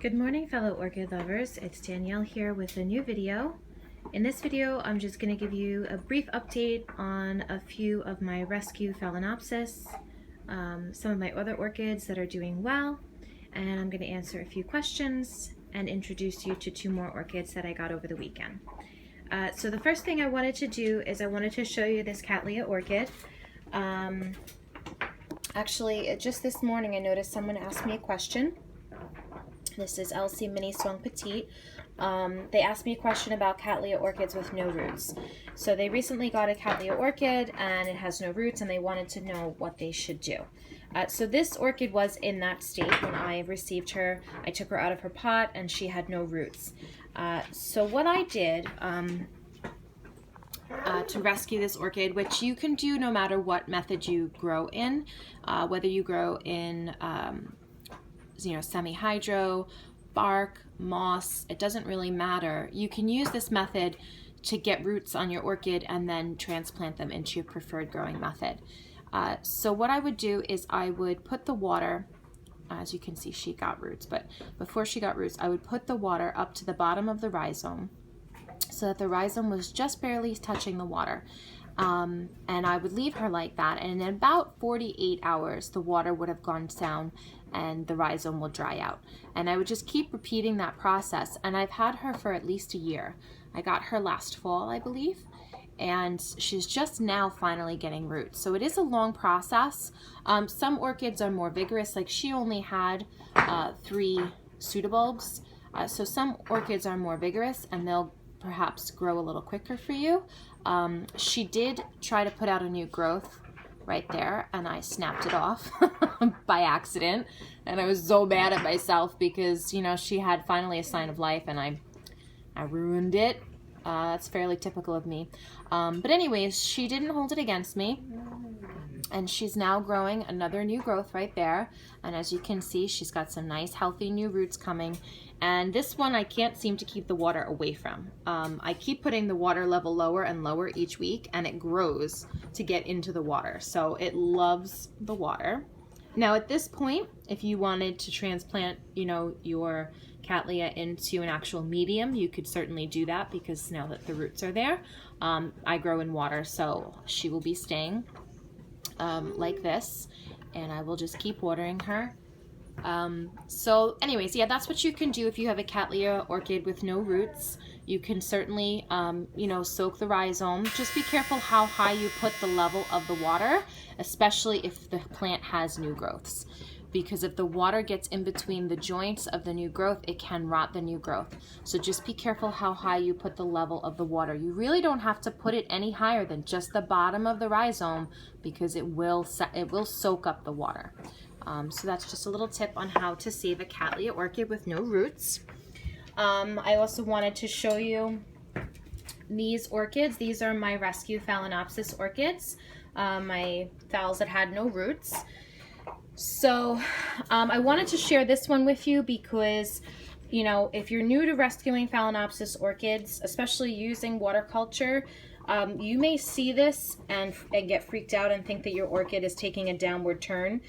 Good morning, fellow orchid lovers. It's Danielle here with a new video. In this video, I'm just going to give you a brief update on a few of my rescue Phalaenopsis, some of my other orchids that are doing well, and I'm going to answer a few questions and introduce you to two more orchids that I got over the weekend. So the first thing I wanted to do is I wanted to show you this Cattleya orchid. Actually, just this morning I noticed someone asked me a question. This is LC Mini Swung Petite. They asked me a question about Cattleya orchids with no roots. So they recently got a Cattleya orchid and it has no roots, and they wanted to know what they should do. So this orchid was in that state when I received her. I took her out of her pot and she had no roots. So what I did to rescue this orchid, which you can do no matter what method you grow in, whether you grow in semi-hydro, bark, moss, it doesn't really matter. You can use this method to get roots on your orchid and then transplant them into your preferred growing method. So what I would do is I would put the water, as you can see she got roots, but before she got roots I would put the water up to the bottom of the rhizome so that the rhizome was just barely touching the water. And I would leave her like that, and in about 48 hours the water would have gone down and the rhizome will dry out. And I would just keep repeating that process, and I've had her for at least a year. I got her last fall, I believe, and she's just now finally getting roots. So it is a long process. Some orchids are more vigorous, like she only had 3 pseudobulbs. So some orchids are more vigorous and they'll perhaps grow a little quicker for you. She did try to put out a new growth right there, and I snapped it off by accident, and I was so mad at myself because, you know, she had finally a sign of life and I ruined it. That's fairly typical of me. But anyways, she didn't hold it against me, and she's now growing another new growth right there. And as you can see, she's got some nice healthy new roots coming. And this one I can't seem to keep the water away from. I keep putting the water level lower and lower each week, and it grows to get into the water. So it loves the water. Now at this point, if you wanted to transplant, your Cattleya into an actual medium, you could certainly do that, because now that the roots are there, I grow in water, so she will be staying like this, and I will just keep watering her. So anyways, yeah, that's what you can do if you have a Cattleya orchid with no roots. You can certainly, soak the rhizome. Just be careful how high you put the level of the water, especially if the plant has new growths. Because if the water gets in between the joints of the new growth, it can rot the new growth. So just be careful how high you put the level of the water. You really don't have to put it any higher than just the bottom of the rhizome, because it will soak up the water. So that's just a little tip on how to save a Cattleya orchid with no roots. I also wanted to show you these orchids. These are my rescue Phalaenopsis orchids, my phals that had no roots. So I wanted to share this one with you because, if you're new to rescuing Phalaenopsis orchids, especially using water culture, you may see this and get freaked out and think that your orchid is taking a downward turn.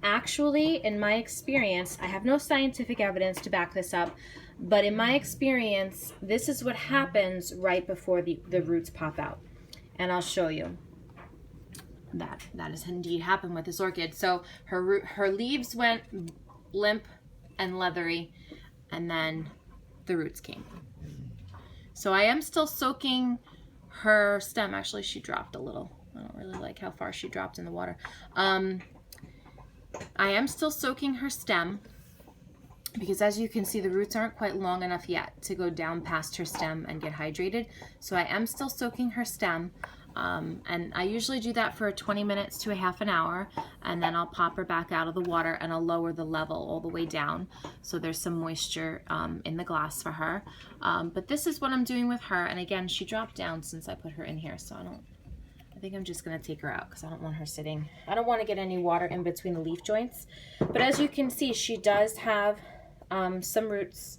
Actually, in my experience, I have no scientific evidence to back this up, but in my experience, this is what happens right before the roots pop out. And I'll show you. That has indeed happened with this orchid. So her leaves went limp and leathery, and then the roots came. So I am still soaking her stem. Actually, she dropped a little. I don't really like how far she dropped in the water. I am still soaking her stem because, as you can see, the roots aren't quite long enough yet to go down past her stem and get hydrated. So I am still soaking her stem. And I usually do that for 20 minutes to a half an hour, and then I'll pop her back out of the water and I'll lower the level all the way down so there's some moisture in the glass for her. But this is what I'm doing with her, and again, she dropped down since I put her in here, so I think I'm just going to take her out because I don't want her sitting. I don't want to get any water in between the leaf joints. But as you can see, she does have some roots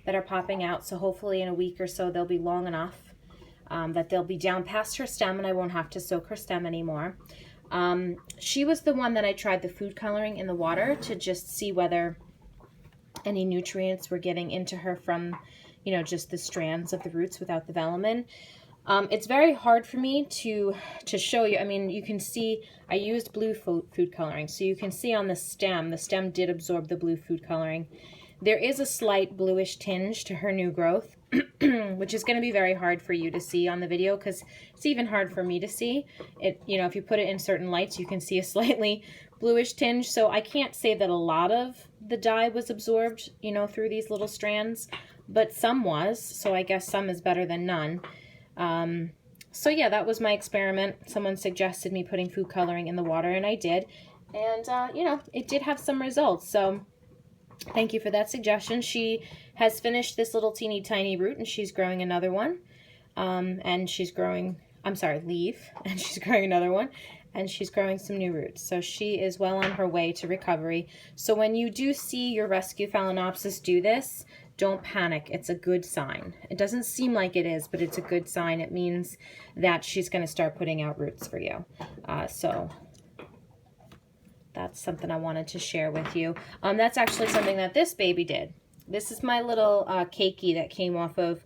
that are popping out, so hopefully in a week or so they'll be long enough that they'll be down past her stem and I won't have to soak her stem anymore. She was the one that I tried the food coloring in the water to just see whether any nutrients were getting into her from, you know, just the strands of the roots without the velamen. It's very hard for me to show you. I mean, you can see I used blue food coloring, so you can see on the stem did absorb the blue food coloring. There is a slight bluish tinge to her new growth, which is going to be very hard for you to see on the video, because it's even hard for me to see. It, you know, if you put it in certain lights, you can see a slightly bluish tinge. So I can't say that a lot of the dye was absorbed, you know, through these little strands, but some was. So I guess some is better than none. So yeah, that was my experiment. Someone suggested me putting food coloring in the water, and I did. And, you know, it did have some results. So thank you for that suggestion. She has finished this little teeny tiny root, and she's growing another one. And she's growing, I'm sorry, leaf, and she's growing another one, and she's growing some new roots. So she is well on her way to recovery. So when you do see your rescue Phalaenopsis do this, don't panic. It's a good sign. It doesn't seem like it is, but it's a good sign. It means that she's going to start putting out roots for you. So that's something I wanted to share with you. That's actually something that this baby did. This is my little keiki that came off of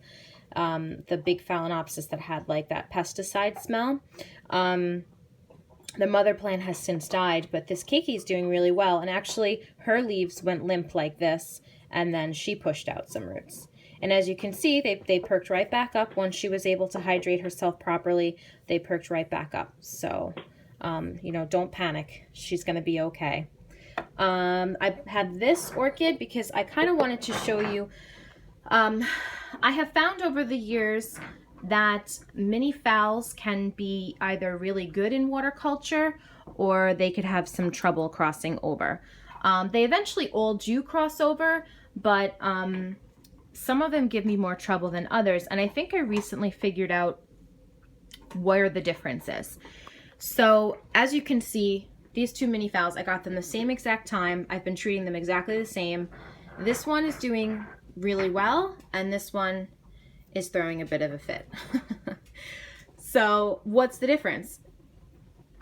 the big Phalaenopsis that had like that pesticide smell. The mother plant has since died, but this keiki is doing really well. And actually her leaves went limp like this, and then she pushed out some roots. And as you can see, they perked right back up. Once she was able to hydrate herself properly, they perked right back up. So, you know, don't panic. She's going to be okay. I had this orchid because I kind of wanted to show you. I have found over the years that mini phals can be either really good in water culture, or they could have some trouble crossing over. They eventually all do cross over, but some of them give me more trouble than others. And I think I recently figured out where the difference is. So as you can see, these two mini phals, I got them the same exact time. I've been treating them exactly the same. This one is doing really well, and this one is throwing a bit of a fit. So what's the difference?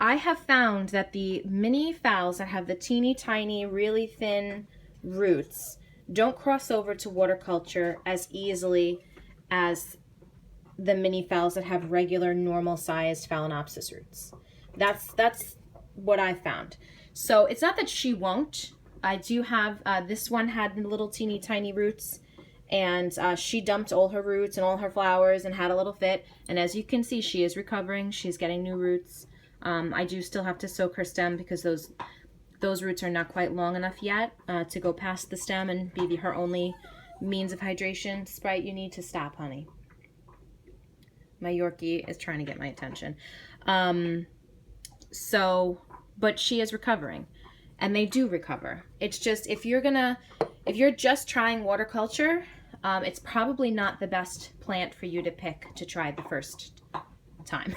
I have found that the mini phals that have the teeny tiny, really thin roots don't cross over to water culture as easily as the mini phals that have regular, normal-sized Phalaenopsis roots. That's what I found. So it's not that she won't. I do have, this one had little teeny tiny roots, and she dumped all her roots and all her flowers and had a little fit. And as you can see, she is recovering. She's getting new roots. I do still have to soak her stem because those roots are not quite long enough yet to go past the stem and be her only means of hydration. Sprite, you need to stop, honey. My Yorkie is trying to get my attention. But she is recovering, and they do recover. It's just, if you're just trying water culture, it's probably not the best plant for you to pick to try the first time.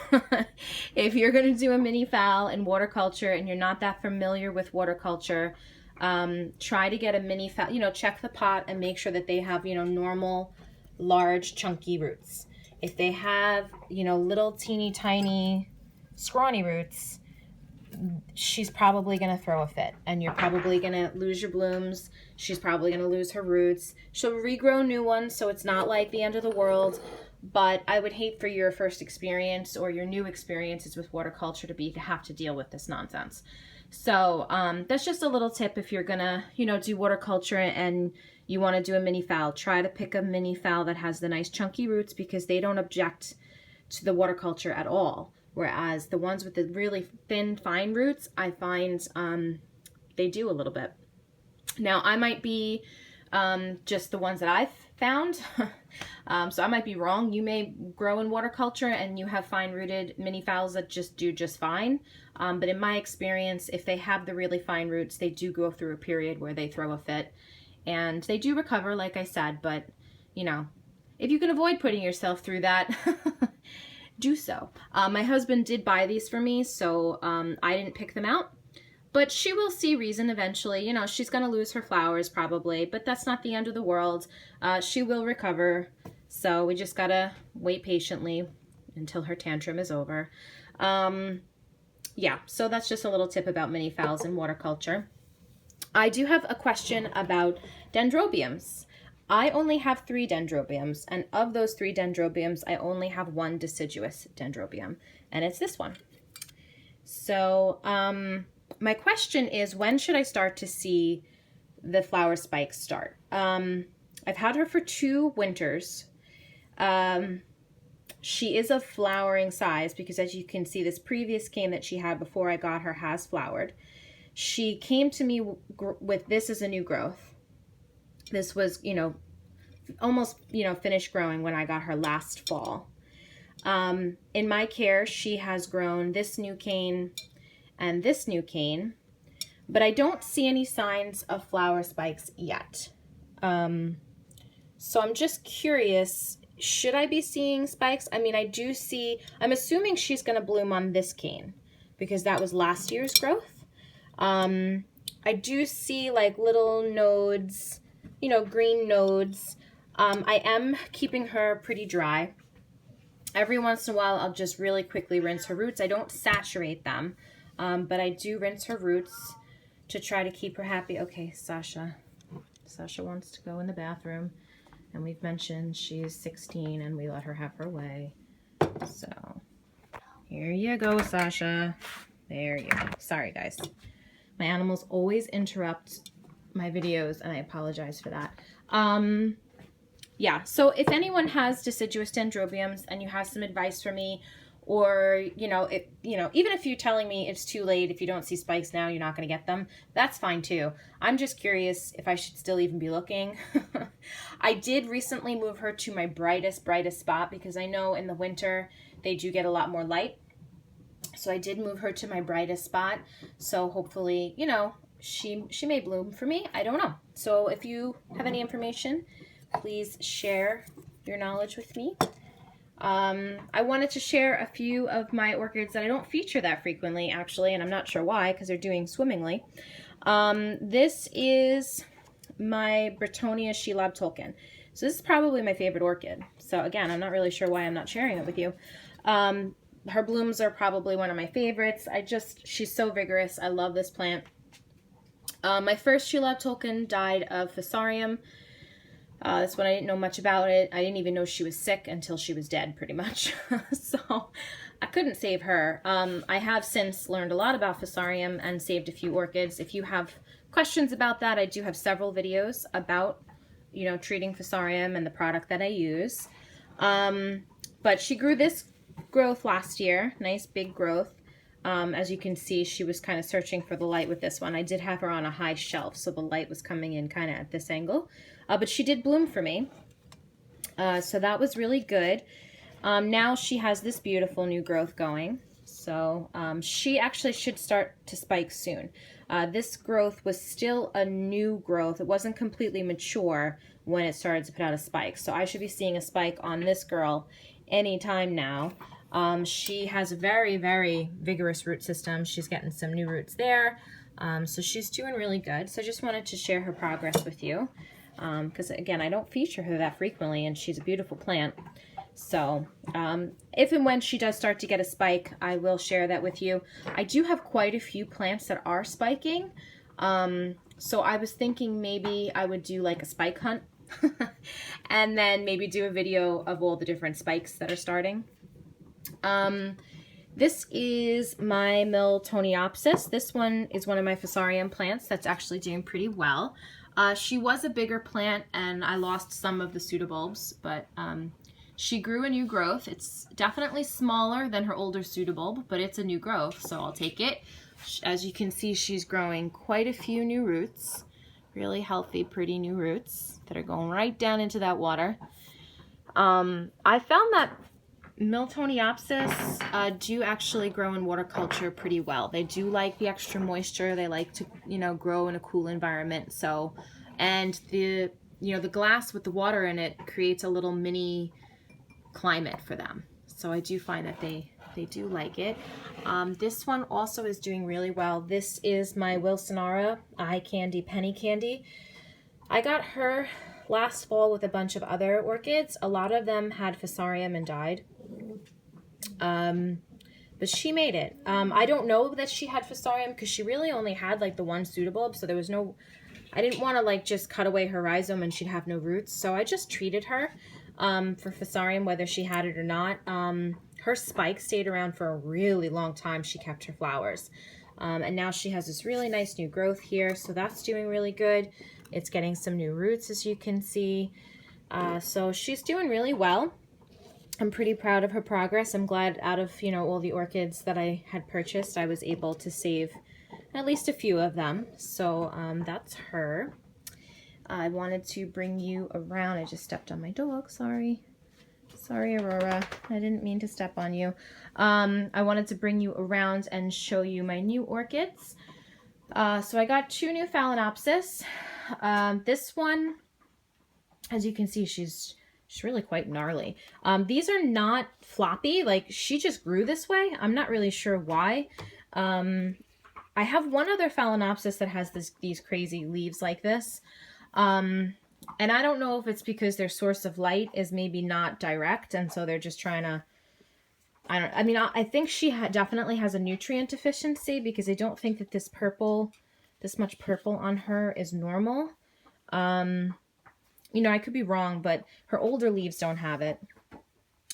If you're going to do a mini phal in water culture and you're not that familiar with water culture, try to get a mini phal, you know, check the pot and make sure that they have, you know, normal, large, chunky roots. If they have, you know, little teeny tiny scrawny roots, she's probably going to throw a fit, and you're probably going to lose your blooms. She's probably going to lose her roots. She'll regrow new ones, so it's not like the end of the world. But I would hate for your first experience or your new experiences with water culture to have to deal with this nonsense. So that's just a little tip. If you're gonna, you know, do water culture and you want to do a mini phal, try to pick a mini phal that has the nice chunky roots, because they don't object to the water culture at all. Whereas the ones with the really thin, fine roots, I find they do a little bit. Now, I might be just the ones that I've found. So I might be wrong. You may grow in water culture and you have fine-rooted mini phals that just do just fine. But in my experience, if they have the really fine roots, they do go through a period where they throw a fit. And they do recover, like I said, but, you know, if you can avoid putting yourself through that, do so. My husband did buy these for me, so I didn't pick them out. But she will see reason eventually. You know, she's going to lose her flowers probably, but that's not the end of the world. She will recover, so we just got to wait patiently until her tantrum is over. Yeah, so that's just a little tip about mini phals in water culture. I do have a question about dendrobiums. I only have 3 dendrobiums, and of those 3 dendrobiums, I only have 1 deciduous dendrobium, and it's this one. So my question is, when should I start to see the flower spikes start? I've had her for 2 winters. She is of flowering size because, as you can see, this previous cane that she had before I got her has flowered. She came to me with this as a new growth. This was, you know, almost, you know, finished growing when I got her last fall. In my care, she has grown this new cane and this new cane, but I don't see any signs of flower spikes yet. So I'm just curious, should I be seeing spikes? I mean, I do see, I'm assuming she's going to bloom on this cane because that was last year's growth. I do see like little nodes, you know, green nodes. I am keeping her pretty dry. Every once in a while, I'll just really quickly rinse her roots. I don't saturate them, but I do rinse her roots to try to keep her happy. Okay, Sasha wants to go in the bathroom, and we've mentioned she's 16 and we let her have her way. So here you go, Sasha. There you go. Sorry, guys. My animals always interrupt my videos, and I apologize for that. Yeah, so if anyone has deciduous dendrobiums and you have some advice for me, or, even if you're telling me it's too late, if you don't see spikes now, you're not going to get them, that's fine too. I'm just curious if I should still even be looking. I did recently move her to my brightest spot because I know in the winter they do get a lot more light. So I did move her to my brightest spot. So hopefully, she may bloom for me. I don't know. So if you have any information, please share your knowledge with me. I wanted to share a few of my orchids that I don't feature that frequently, actually, and I'm not sure why, because they're doing swimmingly. This is my Britonia Shelob Tolkien. So this is probably my favorite orchid. So again, I'm not really sure why I'm not sharing it with you. Her blooms are probably one of my favorites. She's so vigorous. I love this plant. My first Shelob Tolkien died of Fusarium. This one, I didn't know much about it. I didn't even know she was sick until she was dead, pretty much. So I couldn't save her. I have since learned a lot about Fusarium and saved a few orchids. If you have questions about that, I do have several videos about, treating Fusarium and the product that I use. But she grew this growth last year. Nice big growth. As you can see, she was kind of searching for the light with this one. I did have her on a high shelf, so the light was coming in kind of at this angle. But she did bloom for me. So that was really good. Now she has this beautiful new growth going. So she actually should start to spike soon. This growth was still a new growth. It wasn't completely mature when it started to put out a spike. So I should be seeing a spike on this girl anytime now. She has a very, very vigorous root system. She's getting some new roots there. So she's doing really good. So I just wanted to share her progress with you. Because again, I don't feature her that frequently, and she's a beautiful plant. So if and when she does start to get a spike, I will share that with you. I do have quite a few plants that are spiking. So I was thinking maybe I would do like a spike hunt and then maybe do a video of all the different spikes that are starting. This is my Miltoniopsis. This one is one of my Fusarium plants that's actually doing pretty well. She was a bigger plant and I lost some of the pseudobulbs, but she grew a new growth. It's definitely smaller than her older pseudobulb, but it's a new growth, so I'll take it. As you can see, she's growing quite a few new roots. Really healthy, pretty new roots that are going right down into that water. I found that Miltoniopsis do actually grow in water culture pretty well. They do like the extra moisture. They like to, grow in a cool environment. So, and the glass with the water in it creates a little mini climate for them. So I do find that they do like it. This one also is doing really well. This is my Wilsonera Eye Candy Penny Candy. I got her last fall with a bunch of other orchids. A lot of them had Fusarium and died. but she made it. I don't know that she had fusarium because she really only had like the one pseudobulb, so there was no, I didn't want to like just cut away her rhizome and she'd have no roots, so I just treated her for fusarium whether she had it or not. Her spike stayed around for a really long time. She kept her flowers. And now she has this really nice new growth here, so that's doing really good. It's getting some new roots, as you can see. So she's doing really well. I'm pretty proud of her progress. I'm glad out of, you know, all the orchids that I had purchased, I was able to save at least a few of them. So that's her. I wanted to bring you around. I just stepped on my dog, sorry. Sorry, Aurora. I didn't mean to step on you. I wanted to bring you around and show you my new orchids. So I got 2 new Phalaenopsis. This one, as you can see, she's really quite gnarly. These are not floppy. Like, she just grew this way. I'm not really sure why. I have one other Phalaenopsis that has these crazy leaves like this. And I don't know if it's because their source of light is maybe not direct, and so they're just trying to, I think she definitely has a nutrient deficiency, because I don't think that this much purple on her is normal. You know, I could be wrong, but her older leaves don't have it.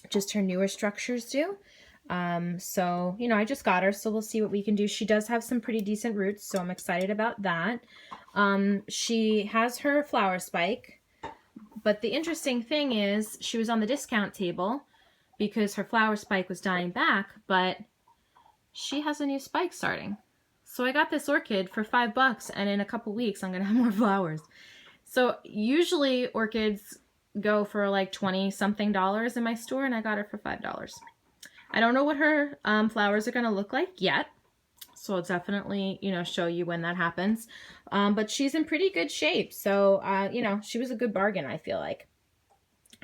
Just her newer structures do. So, you know, I just got her, so we'll see what we can do. She does have some pretty decent roots, so I'm excited about that. She has her flower spike, but the interesting thing is she was on the discount table because her flower spike was dying back, but she has a new spike starting. So I got this orchid for $5, and in a couple weeks I'm going to have more flowers. So usually orchids go for like 20-something dollars in my store, and I got her for $5. I don't know what her flowers are going to look like yet, so I'll definitely, you know, show you when that happens. But she's in pretty good shape, so, you know, she was a good bargain, I feel like.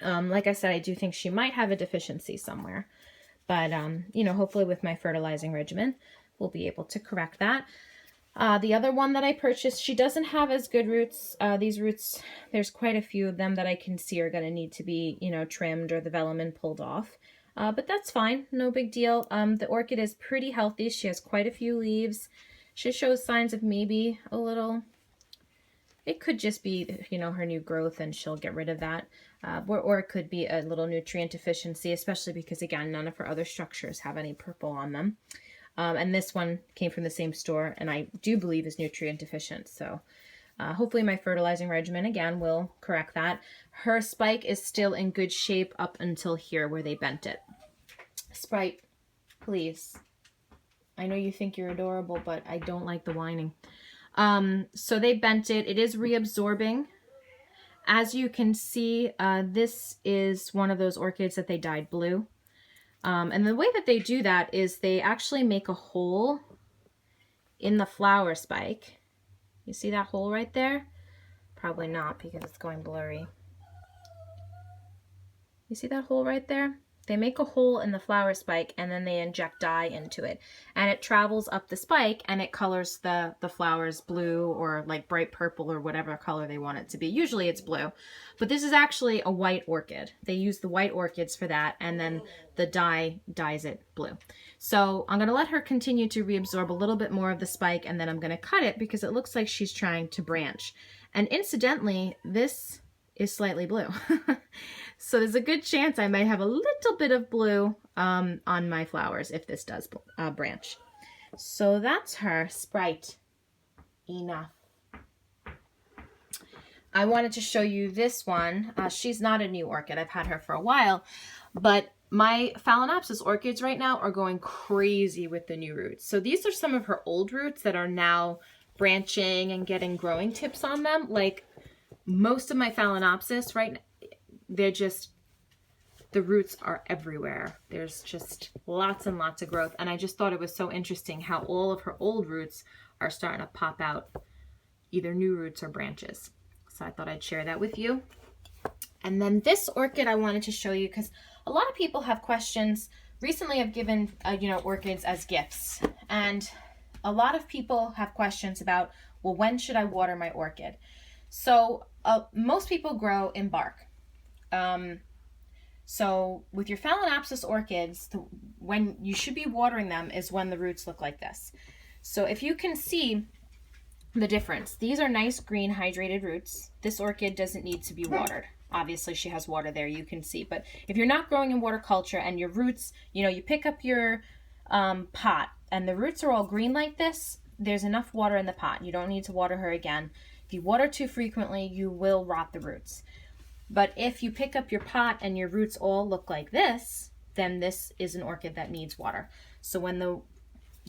Like I said, I do think she might have a deficiency somewhere, but, you know, hopefully with my fertilizing regimen, we'll be able to correct that. The other one that I purchased, she doesn't have as good roots. These roots, there's quite a few of them that I can see are going to need to be, you know, trimmed or the velamen pulled off. But that's fine. No big deal. The orchid is pretty healthy. She has quite a few leaves. She shows signs of maybe a little, it could just be, you know, her new growth and she'll get rid of that. Or it could be a little nutrient deficiency, especially because, again, none of her other structures have any purple on them. And this one came from the same store, and I do believe is nutrient deficient. So hopefully my fertilizing regimen, again, will correct that. Her spike is still in good shape up until here where they bent it. Sprite, please. I know you think you're adorable, but I don't like the whining. So they bent it. It is reabsorbing. As you can see, this is one of those orchids that they dyed blue. And the way that they do that is they actually make a hole in the flower spike. You see that hole right there? Probably not because it's going blurry. You see that hole right there? They make a hole in the flower spike and then they inject dye into it. And it travels up the spike and it colors the flowers blue or like bright purple or whatever color they want it to be. Usually it's blue. But this is actually a white orchid. They use the white orchids for that, and then the dye dyes it blue. So I'm going to let her continue to reabsorb a little bit more of the spike, and then I'm going to cut it because it looks like she's trying to branch. And incidentally, this is slightly blue. So there's a good chance I might have a little bit of blue on my flowers if this does branch. So that's her. Sprite. Enough. I wanted to show you this one. She's not a new orchid. I've had her for a while, but my Phalaenopsis orchids right now are going crazy with the new roots. So these are some of her old roots that are now branching and getting growing tips on them. Like most of my Phalaenopsis right now, they're just, the roots are everywhere. There's just lots and lots of growth. And I just thought it was so interesting how all of her old roots are starting to pop out either new roots or branches. So I thought I'd share that with you. And then this orchid I wanted to show you because a lot of people have questions. Recently I've given, you know, orchids as gifts. And a lot of people have questions about, well, when should I water my orchid? So most people grow in bark. So with your Phalaenopsis orchids, when you should be watering them is when the roots look like this. So if you can see the difference, these are nice green hydrated roots. This orchid doesn't need to be watered. Obviously she has water there, you can see. But if you're not growing in water culture and your roots, you know, you pick up your pot and the roots are all green like this, there's enough water in the pot. You don't need to water her again. If you water too frequently, you will rot the roots. But if you pick up your pot and your roots all look like this, then this is an orchid that needs water. So when the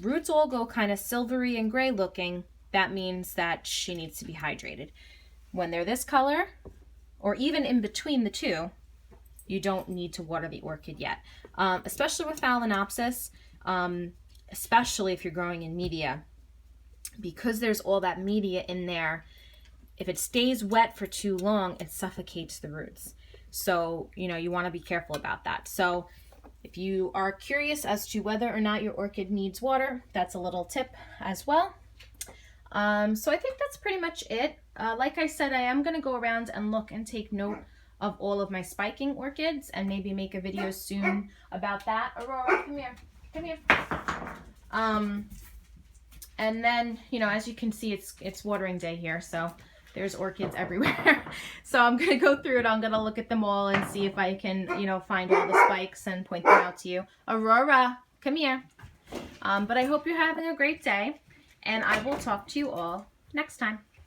roots all go kind of silvery and gray looking, that means that she needs to be hydrated. When they're this color, or even in between the two, you don't need to water the orchid yet. Especially with Phalaenopsis, especially if you're growing in media, because there's all that media in there. If it stays wet for too long, it suffocates the roots. So, you know, you want to be careful about that. So if you are curious as to whether or not your orchid needs water, that's a little tip as well. So I think that's pretty much it. Like I said, I am going to go around and look and take note of all of my spiking orchids and maybe make a video soon about that. Aurora, come here. Come here. And then, you know, as you can see, it's watering day here, so there's orchids everywhere. So I'm going to go through it. I'm going to look at them all and see if I can, you know, find all the spikes and point them out to you. Aurora, come here. But I hope you're having a great day, and I will talk to you all next time.